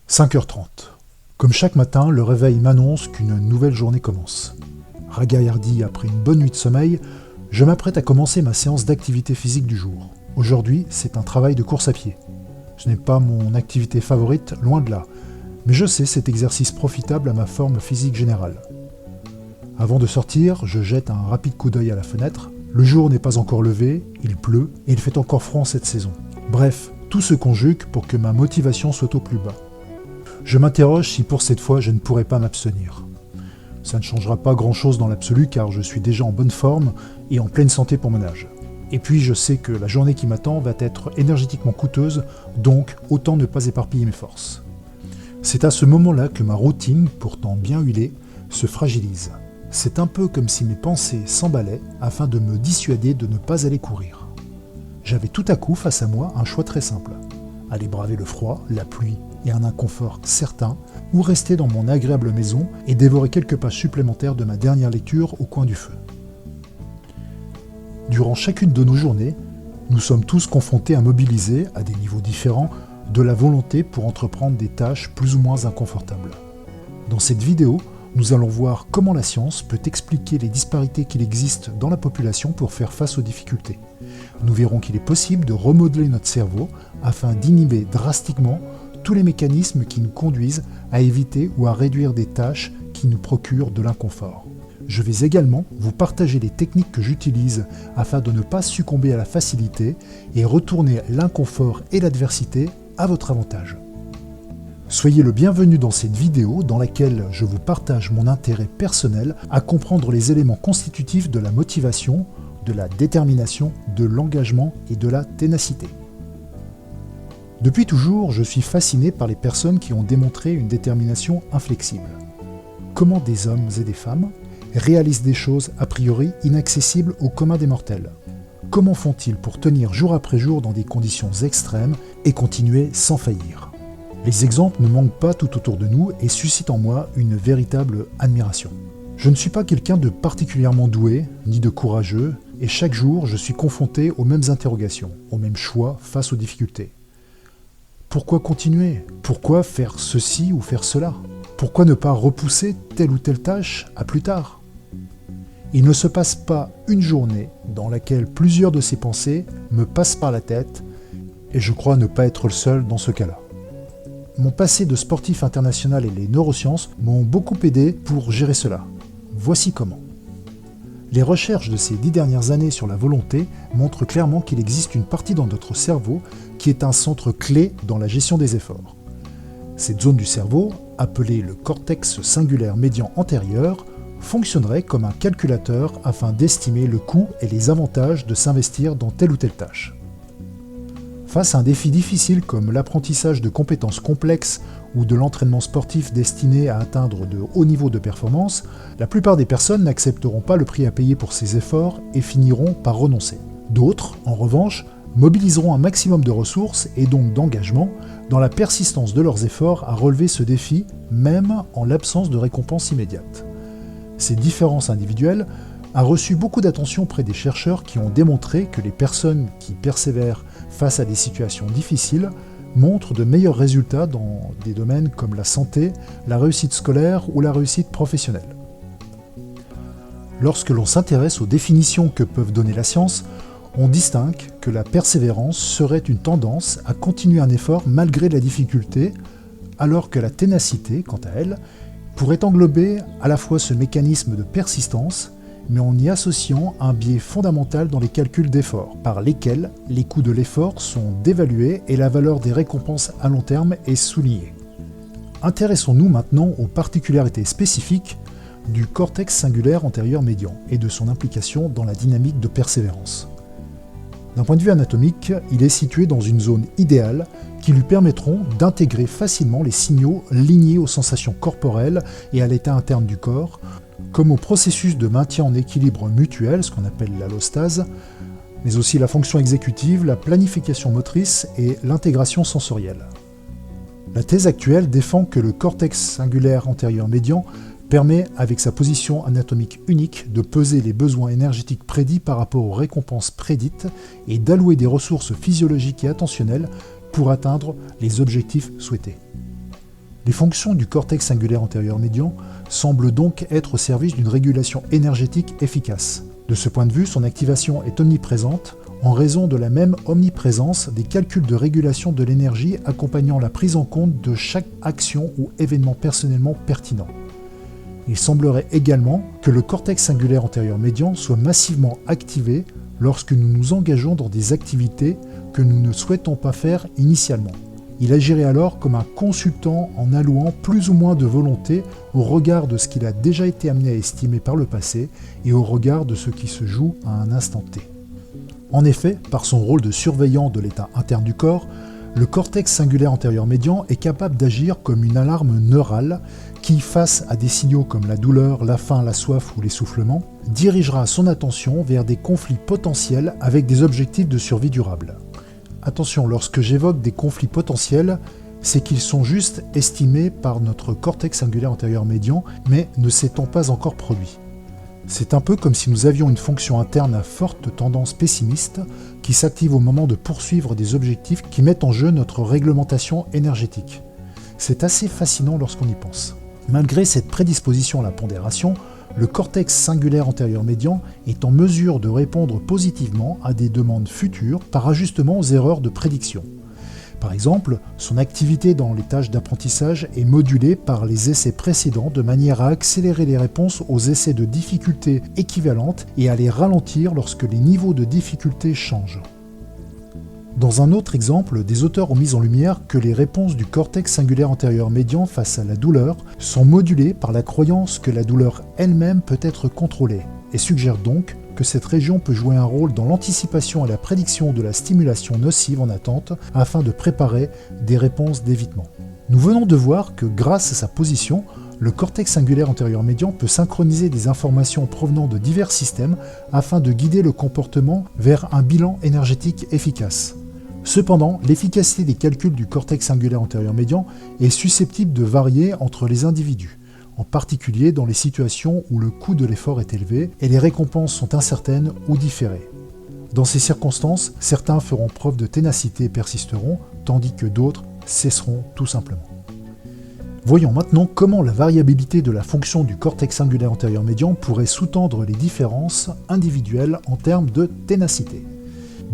5h30. Comme chaque matin, le réveil m'annonce qu'une nouvelle journée commence. Ragaillardi après une bonne nuit de sommeil, je m'apprête à commencer ma séance d'activité physique du jour. Aujourd'hui, c'est un travail de course à pied. Ce n'est pas mon activité favorite, loin de là, mais je sais cet exercice profitable à ma forme physique générale. Avant de sortir, je jette un rapide coup d'œil à la fenêtre. Le jour n'est pas encore levé, il pleut et il fait encore froid en cette saison. Bref, tout se conjugue pour que ma motivation soit au plus bas. Je m'interroge si pour cette fois je ne pourrais pas m'abstenir. Ça ne changera pas grand-chose dans l'absolu car je suis déjà en bonne forme et en pleine santé pour mon âge. Et puis je sais que la journée qui m'attend va être énergétiquement coûteuse, donc autant ne pas éparpiller mes forces. C'est à ce moment-là que ma routine, pourtant bien huilée, se fragilise. C'est un peu comme si mes pensées s'emballaient afin de me dissuader de ne pas aller courir. J'avais tout à coup face à moi un choix très simple. Aller braver le froid, la pluie et un inconfort certain, ou rester dans mon agréable maison et dévorer quelques pages supplémentaires de ma dernière lecture au coin du feu. Durant chacune de nos journées, nous sommes tous confrontés à mobiliser, à des niveaux différents, de la volonté pour entreprendre des tâches plus ou moins inconfortables. Dans cette vidéo, nous allons voir comment la science peut expliquer les disparités qu'il existe dans la population pour faire face aux difficultés. Nous verrons qu'il est possible de remodeler notre cerveau afin d'inhiber drastiquement tous les mécanismes qui nous conduisent à éviter ou à réduire des tâches qui nous procurent de l'inconfort. Je vais également vous partager les techniques que j'utilise afin de ne pas succomber à la facilité et retourner l'inconfort et l'adversité à votre avantage. Soyez le bienvenu dans cette vidéo dans laquelle je vous partage mon intérêt personnel à comprendre les éléments constitutifs de la motivation, de la détermination, de l'engagement et de la ténacité. Depuis toujours, je suis fasciné par les personnes qui ont démontré une détermination inflexible. Comment des hommes et des femmes réalisent des choses a priori inaccessibles au commun des mortels? Comment font-ils pour tenir jour après jour dans des conditions extrêmes et continuer sans faillir? Les exemples ne manquent pas tout autour de nous et suscitent en moi une véritable admiration. Je ne suis pas quelqu'un de particulièrement doué, ni de courageux, et chaque jour je suis confronté aux mêmes interrogations, aux mêmes choix face aux difficultés. Pourquoi continuer? Pourquoi faire ceci ou faire cela? Pourquoi ne pas repousser telle ou telle tâche à plus tard? Il ne se passe pas une journée dans laquelle plusieurs de ces pensées me passent par la tête, et je crois ne pas être le seul dans ce cas-là. Mon passé de sportif international et les neurosciences m'ont beaucoup aidé pour gérer cela. Voici comment. Les recherches de ces 10 dernières années sur la volonté montrent clairement qu'il existe une partie dans notre cerveau qui est un centre clé dans la gestion des efforts. Cette zone du cerveau, appelée le cortex singulaire médian antérieur, fonctionnerait comme un calculateur afin d'estimer le coût et les avantages de s'investir dans telle ou telle tâche. Face à un défi difficile comme l'apprentissage de compétences complexes ou de l'entraînement sportif destiné à atteindre de hauts niveaux de performance, la plupart des personnes n'accepteront pas le prix à payer pour ces efforts et finiront par renoncer. D'autres, en revanche, mobiliseront un maximum de ressources et donc d'engagement dans la persistance de leurs efforts à relever ce défi, même en l'absence de récompense immédiate. Ces différences individuelles a reçu beaucoup d'attention auprès des chercheurs qui ont démontré que les personnes qui persévèrent face à des situations difficiles montrent de meilleurs résultats dans des domaines comme la santé, la réussite scolaire ou la réussite professionnelle. Lorsque l'on s'intéresse aux définitions que peuvent donner la science, on distingue que la persévérance serait une tendance à continuer un effort malgré la difficulté, alors que la ténacité, quant à elle, pourrait englober à la fois ce mécanisme de persistance, mais en y associant un biais fondamental dans les calculs d'effort, par lesquels les coûts de l'effort sont dévalués et la valeur des récompenses à long terme est soulignée. Intéressons-nous maintenant aux particularités spécifiques du cortex singulaire antérieur médian et de son implication dans la dynamique de persévérance. D'un point de vue anatomique, il est situé dans une zone idéale qui lui permettront d'intégrer facilement les signaux liés aux sensations corporelles et à l'état interne du corps, comme au processus de maintien en équilibre mutuel, ce qu'on appelle l'allostase, mais aussi la fonction exécutive, la planification motrice et l'intégration sensorielle. La thèse actuelle défend que le cortex singulaire antérieur médian permet, avec sa position anatomique unique, de peser les besoins énergétiques prédits par rapport aux récompenses prédites et d'allouer des ressources physiologiques et attentionnelles pour atteindre les objectifs souhaités. Les fonctions du cortex singulaire antérieur médian semblent donc être au service d'une régulation énergétique efficace. De ce point de vue, son activation est omniprésente en raison de la même omniprésence des calculs de régulation de l'énergie accompagnant la prise en compte de chaque action ou événement personnellement pertinent. Il semblerait également que le cortex singulaire antérieur médian soit massivement activé lorsque nous nous engageons dans des activités que nous ne souhaitons pas faire initialement. Il agirait alors comme un consultant en allouant plus ou moins de volonté au regard de ce qu'il a déjà été amené à estimer par le passé et au regard de ce qui se joue à un instant T. En effet, par son rôle de surveillant de l'état interne du corps, le cortex singulaire antérieur médian est capable d'agir comme une alarme neurale qui, face à des signaux comme la douleur, la faim, la soif ou l'essoufflement, dirigera son attention vers des conflits potentiels avec des objectifs de survie durable. Attention, lorsque j'évoque des conflits potentiels, c'est qu'ils sont juste estimés par notre cortex singulaire antérieur médian, mais ne s'étant pas encore produits. C'est un peu comme si nous avions une fonction interne à forte tendance pessimiste qui s'active au moment de poursuivre des objectifs qui mettent en jeu notre réglementation énergétique. C'est assez fascinant lorsqu'on y pense. Malgré cette prédisposition à la pondération, le cortex singulaire antérieur médian est en mesure de répondre positivement à des demandes futures par ajustement aux erreurs de prédiction. Par exemple, son activité dans les tâches d'apprentissage est modulée par les essais précédents de manière à accélérer les réponses aux essais de difficulté équivalentes et à les ralentir lorsque les niveaux de difficulté changent. Dans un autre exemple, des auteurs ont mis en lumière que les réponses du cortex singulaire antérieur médian face à la douleur sont modulées par la croyance que la douleur elle-même peut être contrôlée, et suggèrent donc que cette région peut jouer un rôle dans l'anticipation et la prédiction de la stimulation nocive en attente afin de préparer des réponses d'évitement. Nous venons de voir que grâce à sa position, le cortex singulaire antérieur médian peut synchroniser des informations provenant de divers systèmes afin de guider le comportement vers un bilan énergétique efficace. Cependant, l'efficacité des calculs du cortex singulaire antérieur médian est susceptible de varier entre les individus, en particulier dans les situations où le coût de l'effort est élevé et les récompenses sont incertaines ou différées. Dans ces circonstances, certains feront preuve de ténacité et persisteront, tandis que d'autres cesseront tout simplement. Voyons maintenant comment la variabilité de la fonction du cortex singulaire antérieur médian pourrait sous-tendre les différences individuelles en termes de ténacité.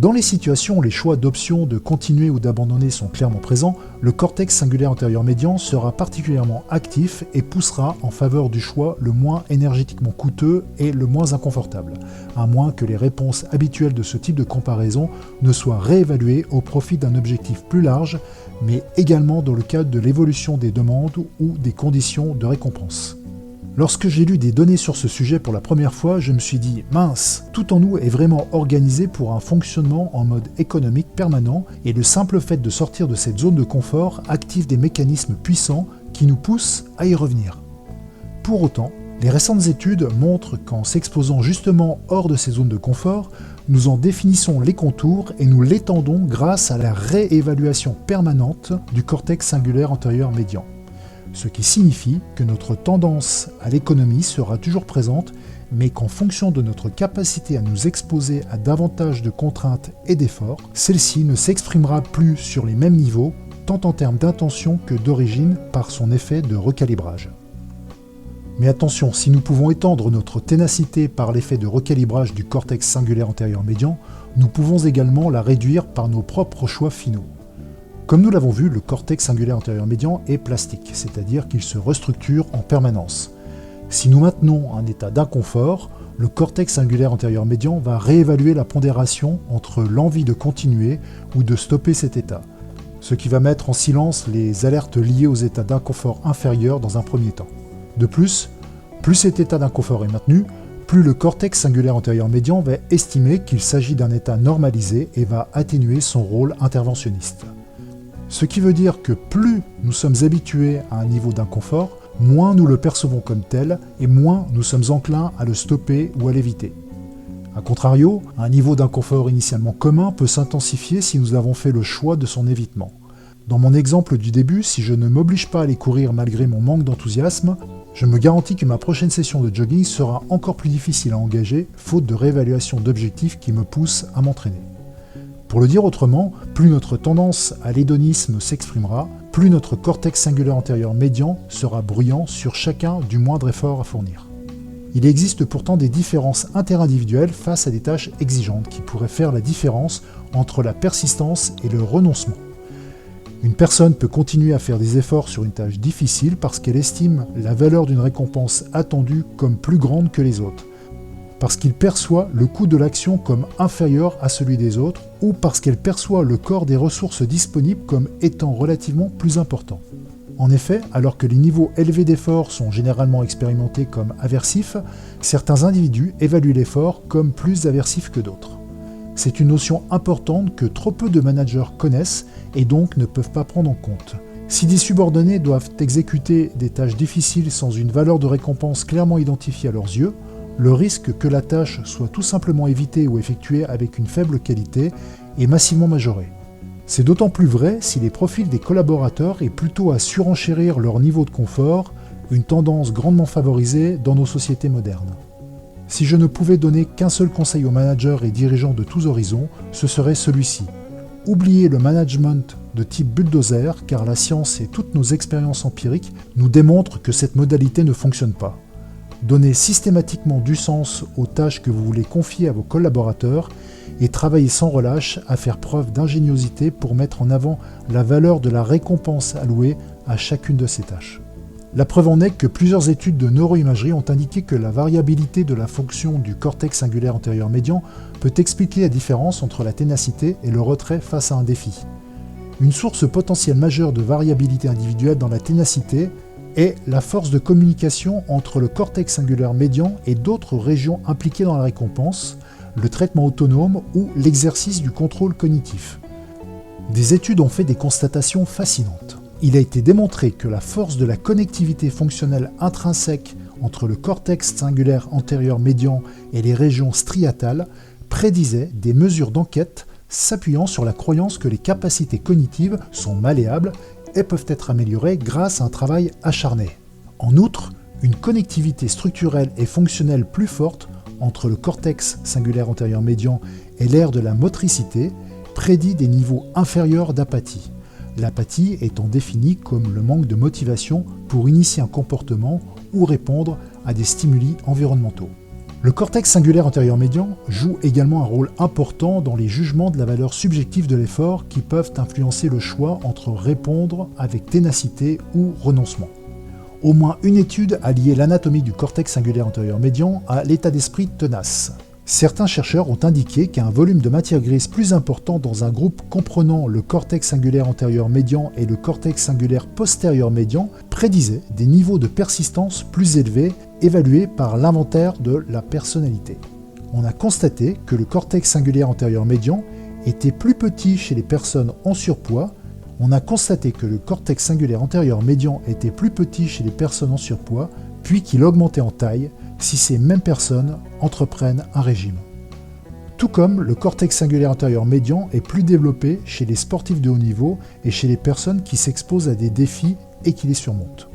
Dans les situations où les choix d'options de continuer ou d'abandonner sont clairement présents, le cortex singulaire antérieur médian sera particulièrement actif et poussera en faveur du choix le moins énergétiquement coûteux et le moins inconfortable, à moins que les réponses habituelles de ce type de comparaison ne soient réévaluées au profit d'un objectif plus large, mais également dans le cadre de l'évolution des demandes ou des conditions de récompense. Lorsque j'ai lu des données sur ce sujet pour la première fois, je me suis dit « mince, tout en nous est vraiment organisé pour un fonctionnement en mode économique permanent et le simple fait de sortir de cette zone de confort active des mécanismes puissants qui nous poussent à y revenir. » Pour autant, les récentes études montrent qu'en s'exposant justement hors de ces zones de confort, nous en définissons les contours et nous l'étendons grâce à la réévaluation permanente du cortex singulaire antérieur médian. Ce qui signifie que notre tendance à l'économie sera toujours présente, mais qu'en fonction de notre capacité à nous exposer à davantage de contraintes et d'efforts, celle-ci ne s'exprimera plus sur les mêmes niveaux, tant en termes d'intention que d'origine par son effet de recalibrage. Mais attention, si nous pouvons étendre notre ténacité par l'effet de recalibrage du cortex singulaire antérieur médian, nous pouvons également la réduire par nos propres choix finaux. Comme nous l'avons vu, le cortex singulaire antérieur médian est plastique, c'est-à-dire qu'il se restructure en permanence. Si nous maintenons un état d'inconfort, le cortex singulaire antérieur médian va réévaluer la pondération entre l'envie de continuer ou de stopper cet état, ce qui va mettre en silence les alertes liées aux états d'inconfort inférieurs dans un premier temps. De plus cet état d'inconfort est maintenu, plus le cortex singulaire antérieur médian va estimer qu'il s'agit d'un état normalisé et va atténuer son rôle interventionniste. Ce qui veut dire que plus nous sommes habitués à un niveau d'inconfort, moins nous le percevons comme tel et moins nous sommes enclins à le stopper ou à l'éviter. A contrario, un niveau d'inconfort initialement commun peut s'intensifier si nous avons fait le choix de son évitement. Dans mon exemple du début, si je ne m'oblige pas à aller courir malgré mon manque d'enthousiasme, je me garantis que ma prochaine session de jogging sera encore plus difficile à engager, faute de réévaluation d'objectifs qui me poussent à m'entraîner. Pour le dire autrement, plus notre tendance à l'hédonisme s'exprimera, plus notre cortex singulaire antérieur médian sera bruyant sur chacun du moindre effort à fournir. Il existe pourtant des différences interindividuelles face à des tâches exigeantes qui pourraient faire la différence entre la persistance et le renoncement. Une personne peut continuer à faire des efforts sur une tâche difficile parce qu'elle estime la valeur d'une récompense attendue comme plus grande que les autres, parce qu'il perçoit le coût de l'action comme inférieur à celui des autres, ou parce qu'elle perçoit le corps des ressources disponibles comme étant relativement plus important. En effet, alors que les niveaux élevés d'effort sont généralement expérimentés comme aversifs, certains individus évaluent l'effort comme plus aversif que d'autres. C'est une notion importante que trop peu de managers connaissent et donc ne peuvent pas prendre en compte. Si des subordonnés doivent exécuter des tâches difficiles sans une valeur de récompense clairement identifiée à leurs yeux, le risque que la tâche soit tout simplement évitée ou effectuée avec une faible qualité est massivement majoré. C'est d'autant plus vrai si les profils des collaborateurs est plutôt à surenchérir leur niveau de confort, une tendance grandement favorisée dans nos sociétés modernes. Si je ne pouvais donner qu'un seul conseil aux managers et dirigeants de tous horizons, ce serait celui-ci. Oubliez le management de type bulldozer, car la science et toutes nos expériences empiriques nous démontrent que cette modalité ne fonctionne pas. Donnez systématiquement du sens aux tâches que vous voulez confier à vos collaborateurs et travaillez sans relâche à faire preuve d'ingéniosité pour mettre en avant la valeur de la récompense allouée à chacune de ces tâches. La preuve en est que plusieurs études de neuroimagerie ont indiqué que la variabilité de la fonction du cortex singulaire antérieur médian peut expliquer la différence entre la ténacité et le retrait face à un défi. Une source potentielle majeure de variabilité individuelle dans la ténacité est la force de communication entre le cortex singulaire médian et d'autres régions impliquées dans la récompense, le traitement autonome ou l'exercice du contrôle cognitif. Des études ont fait des constatations fascinantes. Il a été démontré que la force de la connectivité fonctionnelle intrinsèque entre le cortex singulaire antérieur médian et les régions striatales prédisait des mesures d'enquête s'appuyant sur la croyance que les capacités cognitives sont malléables et peuvent être améliorées grâce à un travail acharné. En outre, une connectivité structurelle et fonctionnelle plus forte entre le cortex singulaire antérieur médian et l'aire de la motricité prédit des niveaux inférieurs d'apathie. L'apathie étant définie comme le manque de motivation pour initier un comportement ou répondre à des stimuli environnementaux. Le cortex singulaire antérieur médian joue également un rôle important dans les jugements de la valeur subjective de l'effort qui peuvent influencer le choix entre répondre avec ténacité ou renoncement. Au moins une étude a lié l'anatomie du cortex singulaire antérieur médian à l'état d'esprit tenace. Certains chercheurs ont indiqué qu'un volume de matière grise plus important dans un groupe comprenant le cortex singulaire antérieur médian et le cortex singulaire postérieur médian prédisait des niveaux de persistance plus élevés évalués par l'inventaire de la personnalité. On a constaté que le cortex singulaire antérieur médian était plus petit chez les personnes en surpoids. On a constaté que le cortex singulaire antérieur médian était plus petit chez les personnes en surpoids, puis qu'il augmentait en taille si ces mêmes personnes entreprennent un régime. Tout comme le cortex singulaire antérieur médian est plus développé chez les sportifs de haut niveau et chez les personnes qui s'exposent à des défis et qui les surmontent.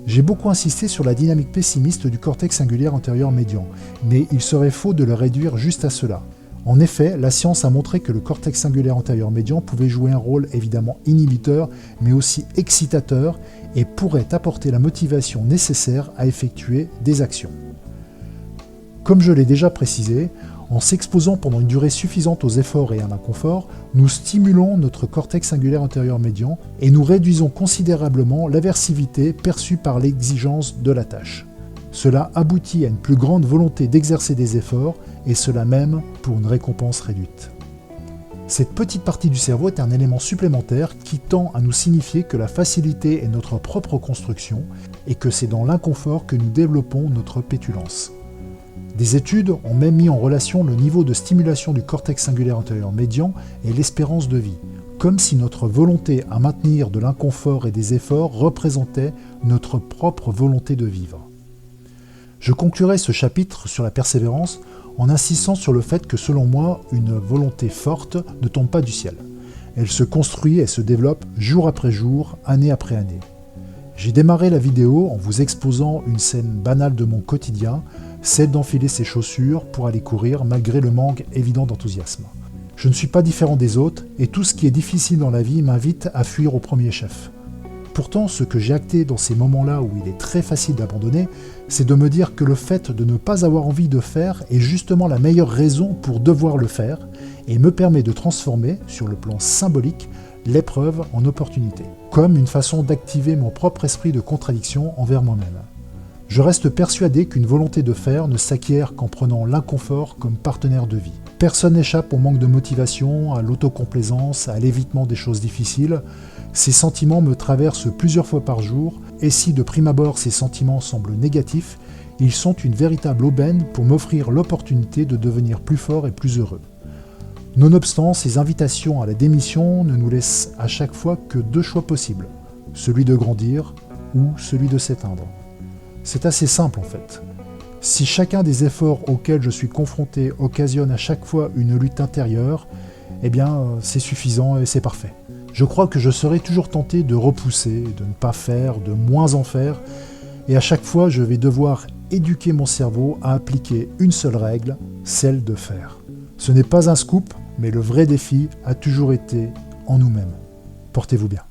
J'ai beaucoup insisté sur la dynamique pessimiste du cortex singulaire antérieur médian, mais il serait faux de le réduire juste à cela. En effet, la science a montré que le cortex singulaire antérieur médian pouvait jouer un rôle évidemment inhibiteur, mais aussi excitateur, et pourrait apporter la motivation nécessaire à effectuer des actions. Comme je l'ai déjà précisé, en s'exposant pendant une durée suffisante aux efforts et à l'inconfort, nous stimulons notre cortex singulaire antérieur médian et nous réduisons considérablement l'aversivité perçue par l'exigence de la tâche. Cela aboutit à une plus grande volonté d'exercer des efforts, et cela même pour une récompense réduite. Cette petite partie du cerveau est un élément supplémentaire qui tend à nous signifier que la facilité est notre propre construction et que c'est dans l'inconfort que nous développons notre pétulance. Des études ont même mis en relation le niveau de stimulation du cortex singulaire antérieur médian et l'espérance de vie, comme si notre volonté à maintenir de l'inconfort et des efforts représentait notre propre volonté de vivre. Je conclurai ce chapitre sur la persévérance en insistant sur le fait que selon moi, une volonté forte ne tombe pas du ciel. Elle se construit et se développe jour après jour, année après année. J'ai démarré la vidéo en vous exposant une scène banale de mon quotidien, celle d'enfiler ses chaussures pour aller courir malgré le manque évident d'enthousiasme. Je ne suis pas différent des autres et tout ce qui est difficile dans la vie m'invite à fuir au premier chef. Pourtant, ce que j'ai acté dans ces moments-là où il est très facile d'abandonner, c'est de me dire que le fait de ne pas avoir envie de faire est justement la meilleure raison pour devoir le faire et me permet de transformer, sur le plan symbolique, l'épreuve en opportunité, comme une façon d'activer mon propre esprit de contradiction envers moi-même. Je reste persuadé qu'une volonté de faire ne s'acquiert qu'en prenant l'inconfort comme partenaire de vie. Personne n'échappe au manque de motivation, à l'autocomplaisance, à l'évitement des choses difficiles. Ces sentiments me traversent plusieurs fois par jour, et si de prime abord ces sentiments semblent négatifs, ils sont une véritable aubaine pour m'offrir l'opportunité de devenir plus fort et plus heureux. Nonobstant, ces invitations à la démission ne nous laissent à chaque fois que deux choix possibles, celui de grandir ou celui de s'éteindre. C'est assez simple en fait. Si chacun des efforts auxquels je suis confronté occasionne à chaque fois une lutte intérieure, eh bien c'est suffisant et c'est parfait. Je crois que je serai toujours tenté de repousser, de ne pas faire, de moins en faire, et à chaque fois je vais devoir éduquer mon cerveau à appliquer une seule règle, celle de faire. Ce n'est pas un scoop, mais le vrai défi a toujours été en nous-mêmes. Portez-vous bien.